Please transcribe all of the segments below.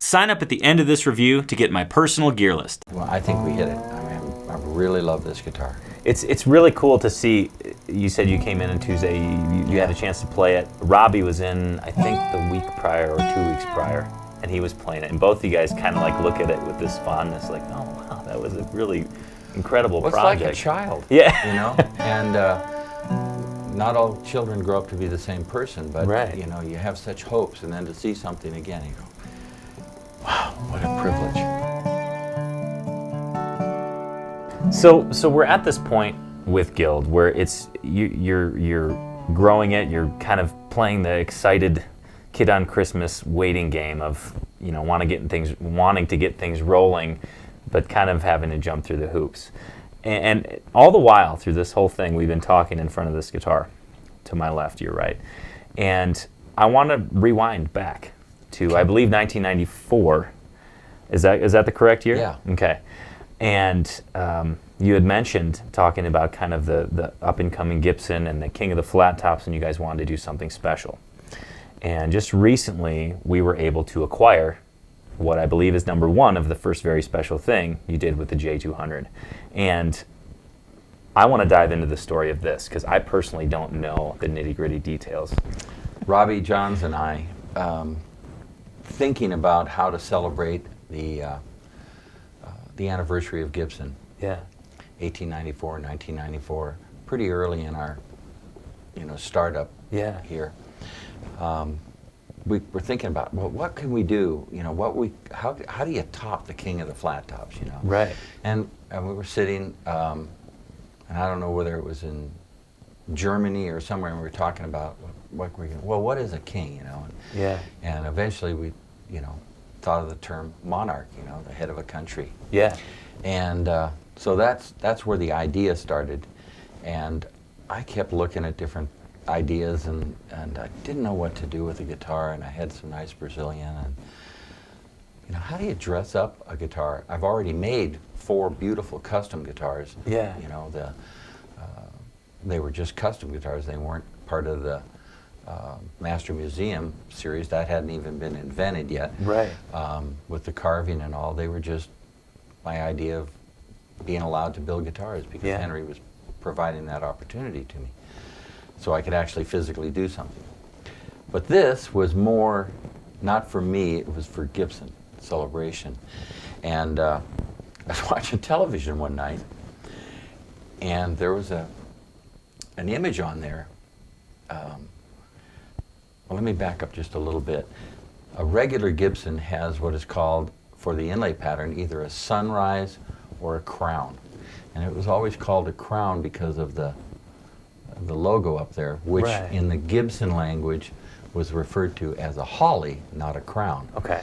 Sign up at the end of this review to get my personal gear list. Well, I think we hit it. I really love this guitar. It's really cool to see. You said you came in on Tuesday, you had a chance to play it. Robbie was in, I think, the week prior or 2 weeks prior, and he was playing it. And both of you guys kind of like look at it with this fondness, like, oh wow, that was a really incredible project. It's like a child. Yeah. You know? And not all children grow up to be the same person, but right. You know, you have such hopes, and then to see something again, you go, wow, what a privilege. So we're at this point with Guild where it's you're growing it, you're kind of playing the excited kid on Christmas waiting game of, you know, wanting to get things rolling, but kind of having to jump through the hoops. And all the while through this whole thing, we've been talking in front of this guitar, to my left, you're right. And I want to rewind back to, I believe, 1994. Is that the correct year? Yeah. Okay. And you had mentioned talking about kind of the up-and-coming Gibson and the king of the flat tops, and you guys wanted to do something special. And just recently, we were able to acquire what I believe is #1 of the first very special thing you did with the J200. And I want to dive into the story of this, because I personally don't know the nitty-gritty details. Robbie Johns and I, thinking about how to celebrate the anniversary of Gibson. Yeah. 1894, 1994, pretty early in our, startup here. We were thinking about, well, what can we do? How do you top the king of the flat tops? Right. And we were sitting, and I don't know whether it was in Germany or somewhere, and we were talking about what is a king? Yeah. And eventually we, thought of the term monarch, the head of a country. Yeah. And so that's where the idea started, and I kept looking at different ideas, and I didn't know what to do with the guitar, and I had some nice Brazilian, and how do you dress up a guitar? I've already made 4 beautiful custom guitars. Yeah. They were just custom guitars. They weren't part of the Master Museum series. That hadn't even been invented yet. Right. With the carving and all, they were just my idea of being allowed to build guitars, because Henry was providing that opportunity to me, so I could actually physically do something. But this was more, not for me, it was for Gibson Celebration. And I was watching television one night, and there was an image on there. Well, let me back up just a little bit. A regular Gibson has what is called, for the inlay pattern, either a sunrise or a crown. And it was always called a crown because of the logo up there, which in the Gibson language was referred to as a holly, not a crown. Okay.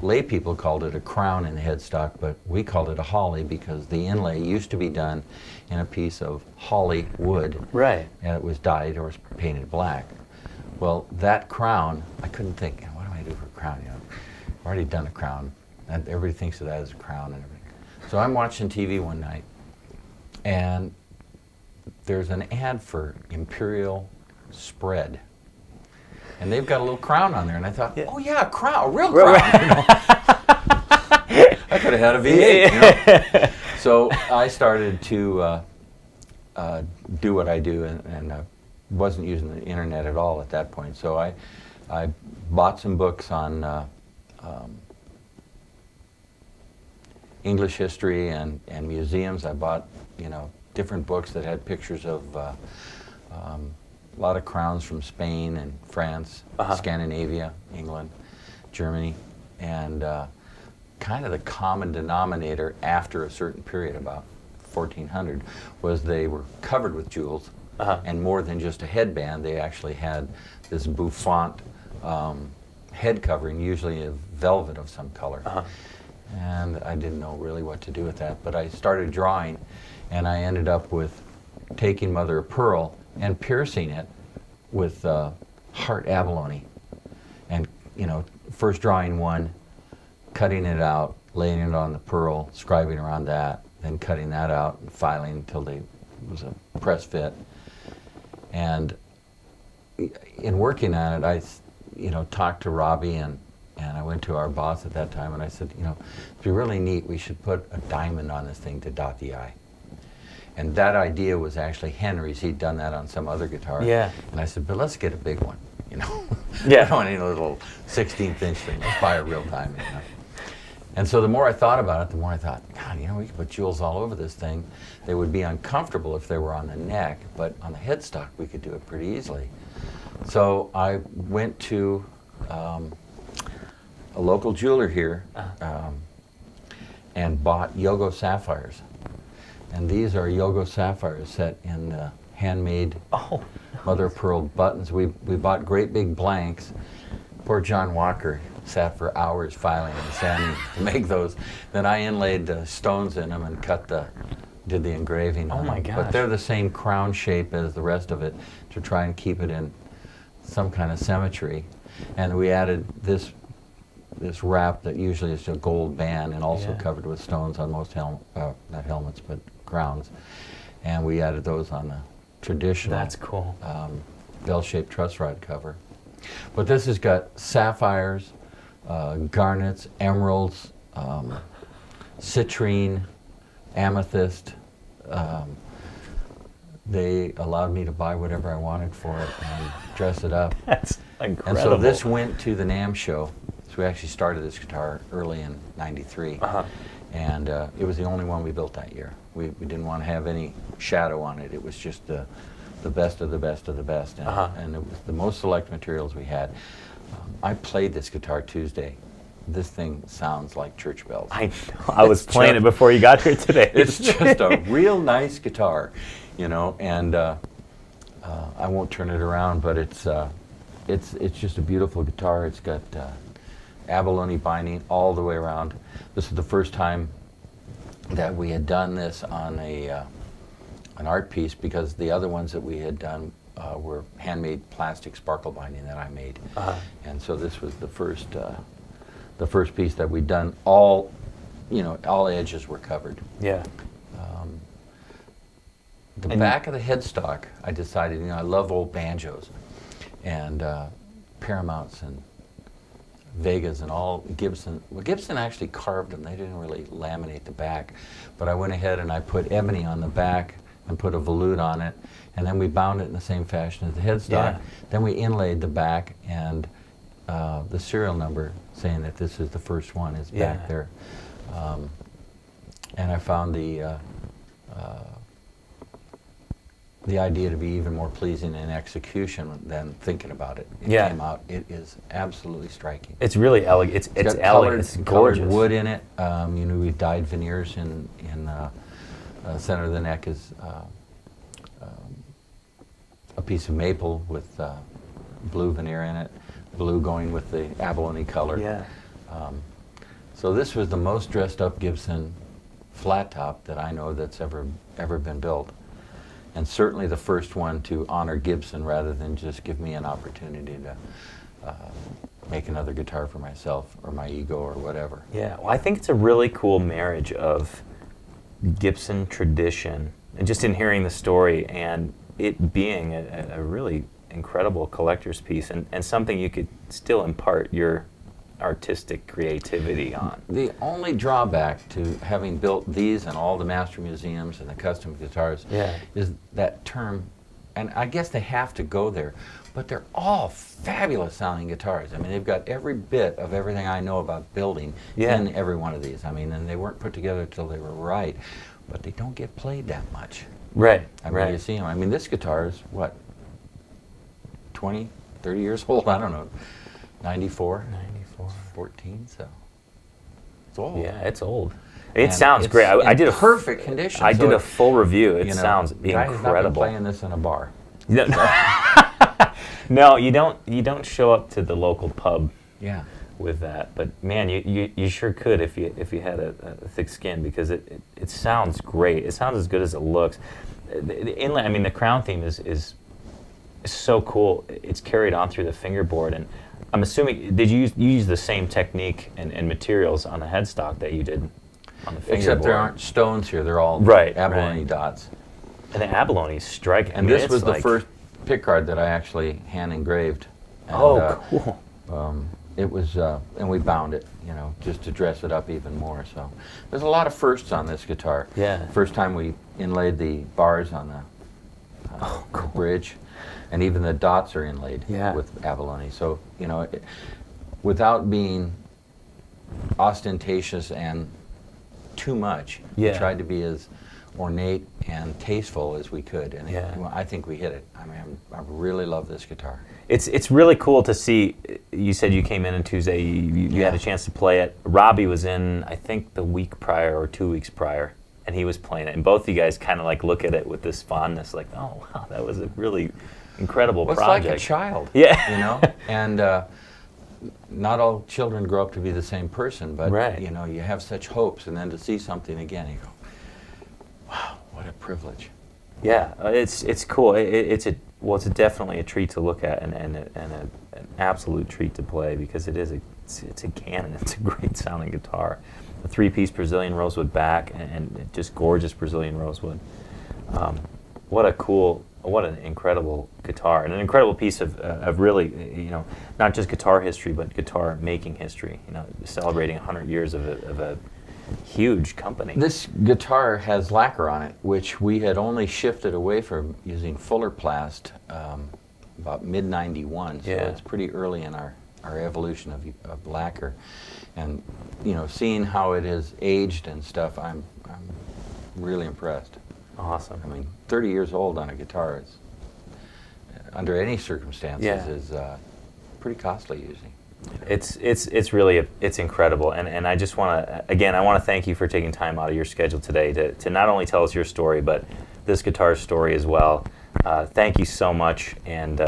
Lay people called it a crown in the headstock, but we called it a holly because the inlay used to be done in a piece of holly wood. Right. And it was dyed or painted black. Well, that crown, I couldn't think, what do I do for a crown? I've already done a crown, and everybody thinks of that as a crown and everything. So I'm watching TV one night, and there's an ad for Imperial Spread. And they've got a little crown on there, and I thought, oh yeah, a crown, a real crown. I could have had a V8. So I started to do what I do, and wasn't using the internet at all at that point. So I bought some books on English history and museums. I bought different books that had pictures of a lot of crowns from Spain and France, Scandinavia, England, Germany, and kind of the common denominator after a certain period, about 1400, was they were covered with jewels, and more than just a headband, they actually had this bouffant head covering, usually of velvet of some color. And I didn't know really what to do with that, but I started drawing, and I ended up with taking mother of pearl and piercing it with heart abalone, and first drawing one, cutting it out, laying it on the pearl, scribing around that, then cutting that out and filing until it was a press fit. And in working on it, I talked to Robbie, and and I went to our boss at that time, and I said, you know, it'd be really neat. We should put a diamond on this thing to dot the I. And that idea was actually Henry's. He'd done that on some other guitar. Yeah. And I said, but let's get a big one, you know. Yeah. I don't want any little 16th inch thing. Let's buy a real diamond, you know. And so the more I thought about it, the more I thought, God, you know, we could put jewels all over this thing. They would be uncomfortable if they were on the neck, but on the headstock, we could do it pretty easily. So I went to a local jeweler here and bought Yogo sapphires. And these are Yogo sapphires set in handmade mother of pearl buttons. We bought great big blanks. Poor John Walker sat for hours filing and sanding to make those. Then I inlaid stones in them and did the engraving on my them. gosh. But they're the same crown shape as the rest of it to try and keep it in some kind of symmetry. And we added this wrap that usually is a gold band and also covered with stones on most not helmets, but crowns. And we added those on the traditional That's cool. bell-shaped truss rod cover. But this has got sapphires, garnets, emeralds, citrine, amethyst. They allowed me to buy whatever I wanted for it and dress it up. That's And incredible. so this went to the NAMM show. So we actually started this guitar early in '93. And it was the only one we built that year. We didn't want to have any shadow on it. It was just the best of the best of the best. And it was the most select materials we had. I played this guitar Tuesday. This thing sounds like church bells. I was playing it before you got here today. It's just a real nice guitar, you know, and I won't turn it around, but it's just a beautiful guitar. It's got abalone binding all the way around. This is the first time that we had done this on an art piece, because the other ones that we had done were handmade plastic sparkle binding that I made, and so this was the first piece that we'd done. All edges were covered. Yeah. The back of the headstock, I decided, I love old banjos and Paramounts and Vegas and all Gibson. Well, Gibson actually carved them. They didn't really laminate the back. But I went ahead and I put ebony on the back and put a volute on it. And then we bound it in the same fashion as the headstock. Yeah. Then we inlaid the back, and the serial number saying that this is the first one is back there. And I found the idea to be even more pleasing in execution than thinking about it. It came out. It is absolutely striking. It's really elegant. It's got elegant. It's gorgeous. Colored wood in it. We've dyed veneers in center of the neck is a piece of maple with blue veneer in it. Blue going with the abalone color. Yeah. So this was the most dressed up Gibson flat top that I know that's ever been built. And certainly the first one to honor Gibson rather than just give me an opportunity to make another guitar for myself or my ego or whatever. Yeah, well, I think it's a really cool marriage of Gibson tradition, and just in hearing the story and it being a really incredible collector's piece, and something you could still impart your artistic creativity on. The only drawback to having built these and all the master museums and the custom guitars is that term, and I guess they have to go there, but they're all fabulous sounding guitars. I mean, they've got every bit of everything I know about building in every one of these. I mean, and they weren't put together till they were right, but they don't get played that much. Right, I mean, you see them. I mean, this guitar is, what, 20, 30 years old? I don't know. 94? 14, so it's old. Yeah, it's old. It And sounds it's great. I did a perfect condition. I so did a full review. It sounds guy has not been incredible. playing this in a bar. No, you don't show up to the local pub Yeah. with that. But man, you sure could if you had a thick skin, because it sounds great. It sounds as good as it looks. The inlay, I mean, the crown theme is so cool. It's carried on through the fingerboard, and I'm assuming, did you use the same technique and materials on the headstock that you did on the fingerboard? Except there aren't stones here. They're all abalone dots. And the abalone is striking. And this was the first pick guard that I actually hand engraved. And, cool. it was, and we bound it, you know, just to dress it up even more. So there's a lot of firsts on this guitar. Yeah. First time we inlaid the bars on the the bridge, and even the dots are inlaid with abalone. So, you know, without being ostentatious and too much, we tried to be as ornate and tasteful as we could, and I think we hit it. I mean, I really love this guitar. It's really cool to see. You said you came in on Tuesday. You had a chance to play it. Robbie was in, I think, the week prior or 2 weeks prior, and he was playing it. And both of you guys kind of like look at it with this fondness, like, oh wow, that was a really incredible project. It's like a child, yeah, you know. And not all children grow up to be the same person, but you know, you have such hopes, and then to see something again, you go, wow, what a privilege. Yeah, it's cool. It's definitely a treat to look at, and an absolute treat to play, because it's a cannon. It's a great sounding guitar. A 3-piece Brazilian rosewood back, and just gorgeous Brazilian rosewood. What an incredible guitar, and an incredible piece of really, you know, not just guitar history, but guitar making history. You know, celebrating 100 years of a huge company. This guitar has lacquer on it, which we had only shifted away from using Fuller Plast about mid-91, so it's pretty early in our evolution of lacquer. And, you know, seeing how it is aged and stuff, I'm really impressed. Awesome. I mean, 30 years old on a guitar is, under any circumstances, is pretty costly usually. It's really it's incredible, and I just want to I want to thank you for taking time out of your schedule today to not only tell us your story, but this guitar story as well. Thank you so much, and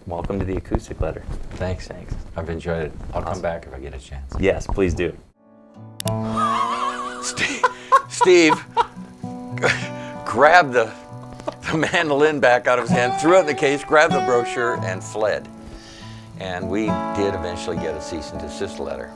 welcome to the Acoustic Letter. Thanks. I've enjoyed it. I'll come back if I get a chance. Yes, please do. Steve grabbed the mandolin back out of his hand, threw it in the case, grabbed the brochure, and fled. And we did eventually get a cease and desist letter.